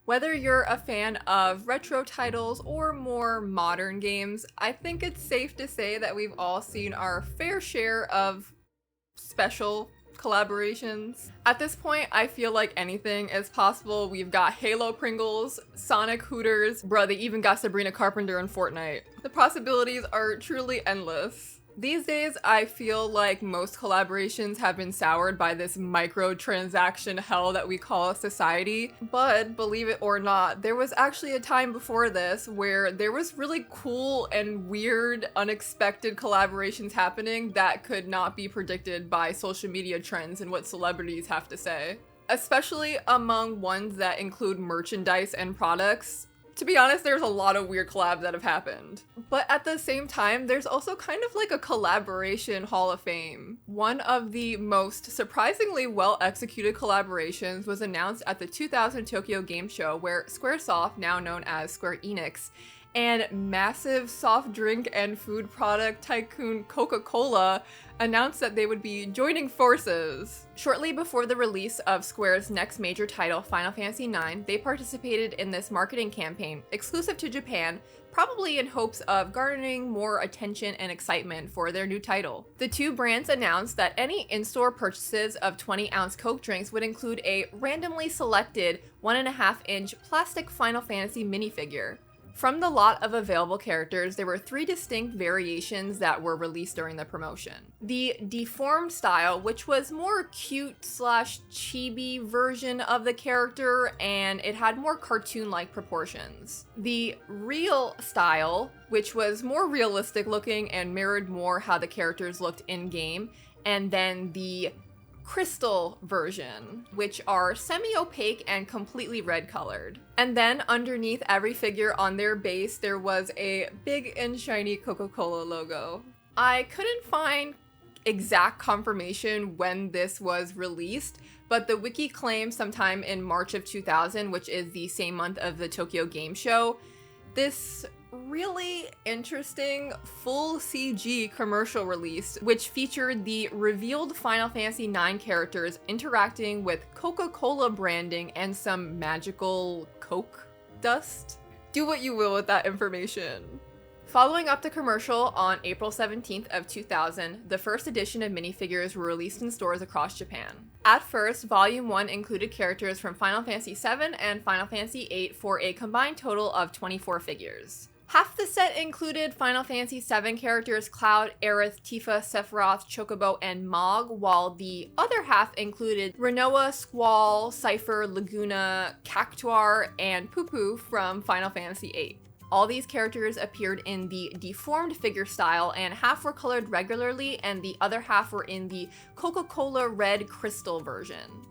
Whether you're a fan of retro titles or more modern games, I think it's safe to say that we've all seen our fair share of special collaborations. At this point, I feel like anything is possible. We've got Halo Pringles, Sonic Hooters, bruh, they even got Sabrina Carpenter in Fortnite. The possibilities are truly endless. These days, I feel like most collaborations have been soured by this microtransaction hell that we call society. But believe it or not, there was actually a time before this where there was really cool and weird, unexpected collaborations happening that could not be predicted by social media trends and what celebrities have to say. Especially among ones that include merchandise and products. To be honest, there's a lot of weird collabs that have happened. But at the same time, there's also kind of like a collaboration hall of fame. One of the most surprisingly well-executed collaborations was announced at the 2000 Tokyo Game Show, where Squaresoft, now known as Square Enix, and massive soft drink and food product tycoon Coca-Cola announced that they would be joining forces. Shortly before the release of Square's next major title, Final Fantasy IX, they participated in this marketing campaign, exclusive to Japan, probably in hopes of garnering more attention and excitement for their new title. The two brands announced that any in-store purchases of 20-ounce Coke drinks would include a randomly selected 1.5-inch plastic Final Fantasy minifigure. From the lot of available characters, there were 3 distinct variations that were released during the promotion. The deformed style, which was more cute/chibi version of the character, and it had more cartoon-like proportions. The real style, which was more realistic looking and mirrored more how the characters looked in-game, and then the crystal version, which are semi-opaque and completely red colored. And then underneath every figure on their base, there was a big and shiny Coca-Cola logo. I couldn't find exact confirmation when this was released, but the wiki claims sometime in March of 2000, which is the same month of the Tokyo Game Show. This really interesting full CG commercial release, which featured the revealed Final Fantasy IX characters interacting with Coca-Cola branding and some magical Coke dust. Do what you will with that information. Following up the commercial on April 17th of 2000, the first edition of minifigures were released in stores across Japan. At first, Volume 1 included characters from Final Fantasy VII and Final Fantasy VIII for a combined total of 24 figures. Half the set included Final Fantasy VII characters Cloud, Aerith, Tifa, Sephiroth, Chocobo, and Mog, while the other half included Renoa, Squall, Cypher, Laguna, Cactuar, and Poo-Poo from Final Fantasy VIII. All these characters appeared in the deformed figure style, and half were colored regularly and the other half were in the Coca-Cola red crystal version.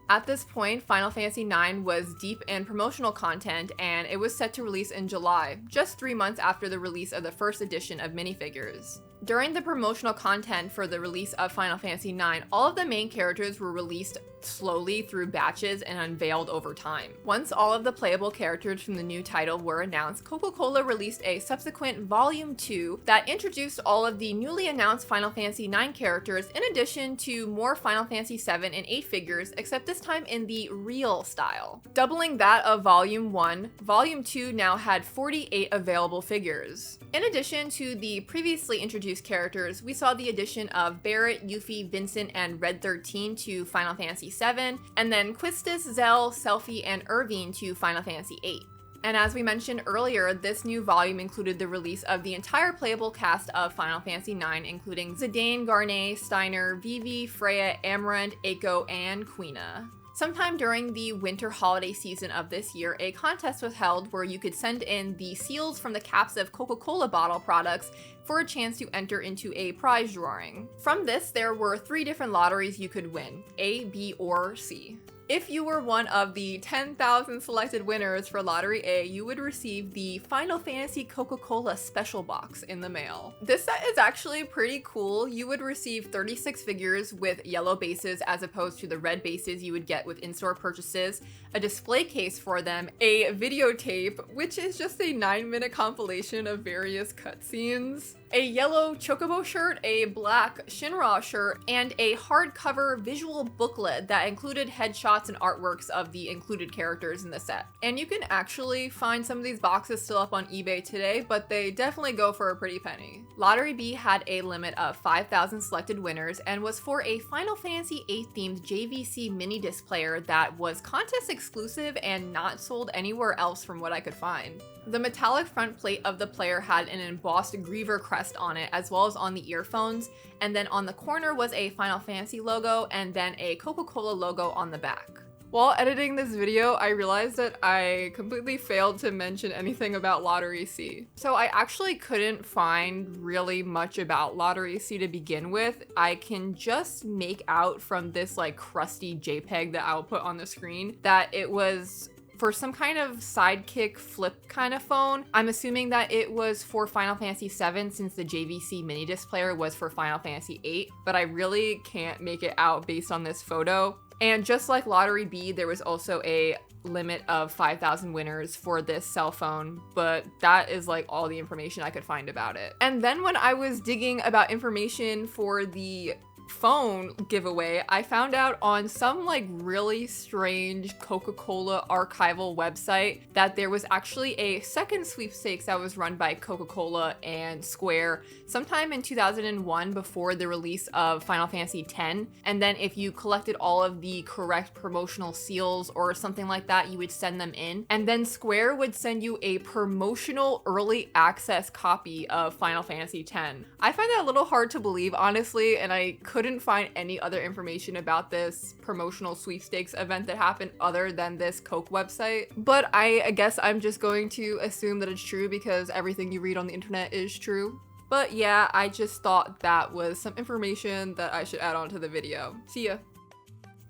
At this point, Final Fantasy IX was deep in promotional content, and it was set to release in July, just 3 months after the release of the first edition of minifigures. During the promotional content for the release of Final Fantasy IX, all of the main characters were released slowly through batches and unveiled over time. Once all of the playable characters from the new title were announced, Coca-Cola released a subsequent Volume 2 that introduced all of the newly announced Final Fantasy IX characters in addition to more Final Fantasy VII and VIII figures, except this time in the real style. Doubling that of Volume 1, Volume 2 now had 48 available figures. In addition to the previously introduced characters, we saw the addition of Barrett, Yuffie, Vincent, and Red 13 to Final Fantasy VII, and then Quistis, Zell, Selphie, and Irvine to Final Fantasy VIII. And as we mentioned earlier, this new volume included the release of the entire playable cast of Final Fantasy IX, including Zidane, Garnet, Steiner, Vivi, Freya, Amarant, Eiko, and Quina. Sometime during the winter holiday season of this year, a contest was held where you could send in the seals from the caps of Coca-Cola bottle products for a chance to enter into a prize drawing. From this, there were 3 different lotteries you could win, A, B, or C. If you were one of the 10,000 selected winners for Lottery A, you would receive the Final Fantasy Coca-Cola Special Box in the mail. This set is actually pretty cool. You would receive 36 figures with yellow bases as opposed to the red bases you would get with in-store purchases, a display case for them, a videotape, which is just a 9-minute compilation of various cutscenes, a yellow Chocobo shirt, a black Shinra shirt, and a hardcover visual booklet that included headshots and artworks of the included characters in the set. And you can actually find some of these boxes still up on eBay today, but they definitely go for a pretty penny. Lottery B had a limit of 5,000 selected winners and was for a Final Fantasy VIII themed JVC mini disc player that was contest exclusive and not sold anywhere else from what I could find. The metallic front plate of the player had an embossed Griever crest on it, as well as on the earphones, and then on the corner was a Final Fantasy logo and then a Coca-Cola logo on the back. While editing this video, I realized that I completely failed to mention anything about Lottery C. So I actually couldn't find really much about Lottery C to begin with. I can just make out from this like crusty JPEG that I'll put on the screen that it was for some kind of sidekick flip kind of phone. I'm assuming that it was for Final Fantasy VII since the JVC mini disc player was for Final Fantasy VIII, but I really can't make it out based on this photo. And just like Lottery B, there was also a limit of 5,000 winners for this cell phone, but that is like all the information I could find about it. And then when I was digging about information for the phone giveaway, I found out on some like really strange Coca-Cola archival website that there was actually a second sweepstakes that was run by Coca-Cola and Square sometime in 2001 before the release of Final Fantasy X. And then if you collected all of the correct promotional seals or something like that, you would send them in. And then Square would send you a promotional early access copy of Final Fantasy X. I find that a little hard to believe, honestly, and I couldn't find any other information about this promotional sweepstakes event that happened other than this Coke website. But I guess I'm just going to assume that it's true because everything you read on the internet is true. But yeah, I just thought that was some information that I should add on to the video. See ya.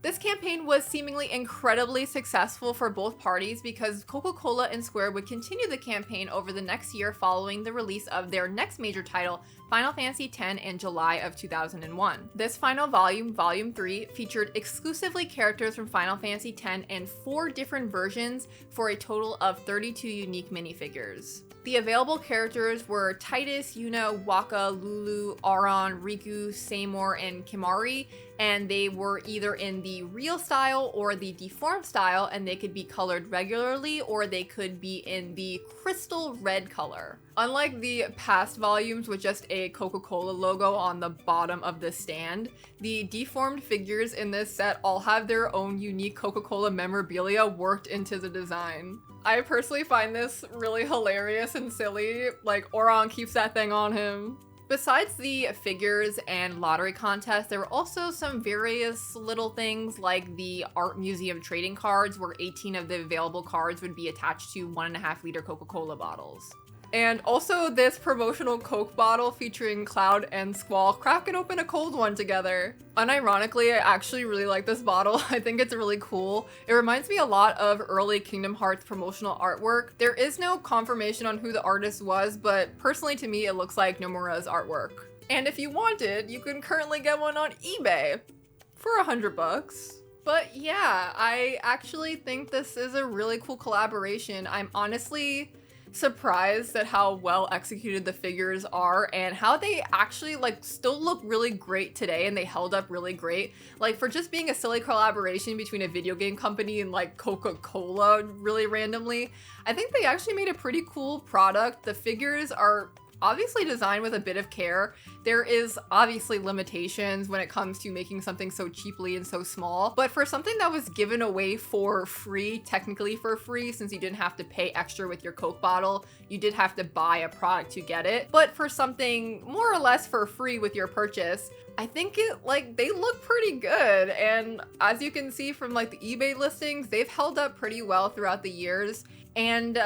This campaign was seemingly incredibly successful for both parties because Coca-Cola and Square would continue the campaign over the next year following the release of their next major title, Final Fantasy X, in July of 2001. This final volume, Volume 3, featured exclusively characters from Final Fantasy X and 4 different versions for a total of 32 unique minifigures. The available characters were Titus, Yuna, Waka, Lulu, Auron, Riku, Seymour, and Kimari, and they were either in the real style or the deformed style, and they could be colored regularly or they could be in the crystal red color. Unlike the past volumes with just a Coca-Cola logo on the bottom of the stand, the deformed figures in this set all have their own unique Coca-Cola memorabilia worked into the design. I personally find this really hilarious and silly, like Auron keeps that thing on him. Besides the figures and lottery contests, there were also some various little things like the art museum trading cards where 18 of the available cards would be attached to 1.5 liter Coca-Cola bottles. And also this promotional Coke bottle featuring Cloud and Squall cracking open a cold one together. Unironically, I actually really like this bottle. I think it's really cool. It reminds me a lot of early Kingdom Hearts promotional artwork. There is no confirmation on who the artist was, but personally to me, it looks like Nomura's artwork. And if you wanted, you can currently get one on eBay for $100. But yeah, I actually think this is a really cool collaboration. I'm honestly surprised at how well executed the figures are and how they actually like still look really great today, and they held up really great. Like for just being a silly collaboration between a video game company and like Coca-Cola really randomly, I think they actually made a pretty cool product. The figures are obviously designed with a bit of care. There is obviously limitations when it comes to making something so cheaply and so small, but for something that was given away for free, technically for free, since you didn't have to pay extra with your Coke bottle, you did have to buy a product to get it. But for something more or less for free with your purchase, I think they look pretty good. And as you can see from like the eBay listings, they've held up pretty well throughout the years. And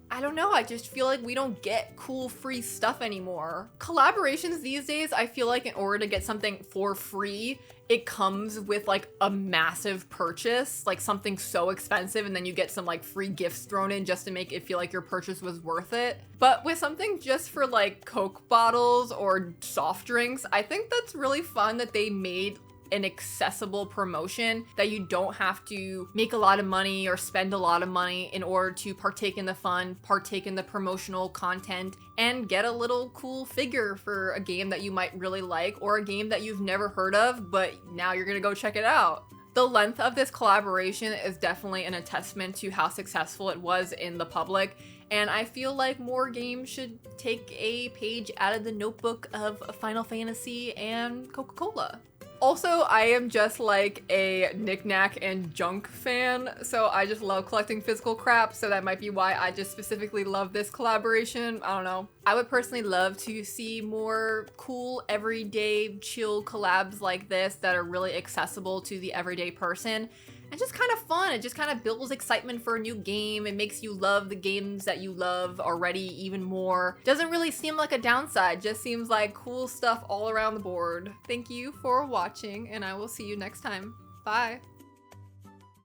I don't know, I just feel like we don't get cool free stuff anymore. Collaborations these days, I feel like in order to get something for free, it comes with like a massive purchase, like something so expensive, and then you get some like free gifts thrown in just to make it feel like your purchase was worth it. But with something just for like Coke bottles or soft drinks, I think that's really fun that they made an accessible promotion that you don't have to make a lot of money or spend a lot of money in order to partake in the fun, partake in the promotional content, and get a little cool figure for a game that you might really like or a game that you've never heard of, but now you're gonna go check it out. The length of this collaboration is definitely an attestament to how successful it was in the public, and I feel like more games should take a page out of the notebook of Final Fantasy and Coca-Cola. Also, I am just like a knick-knack and junk fan, so I just love collecting physical crap, so that might be why I just specifically love this collaboration. I don't know. I would personally love to see more cool, everyday, chill collabs like this that are really accessible to the everyday person. And just kind of fun. It just kind of builds excitement for a new game. It makes you love the games that you love already even more. Doesn't really seem like a downside, just seems like cool stuff all around the board. Thank you for watching, and I will see you next time. Bye.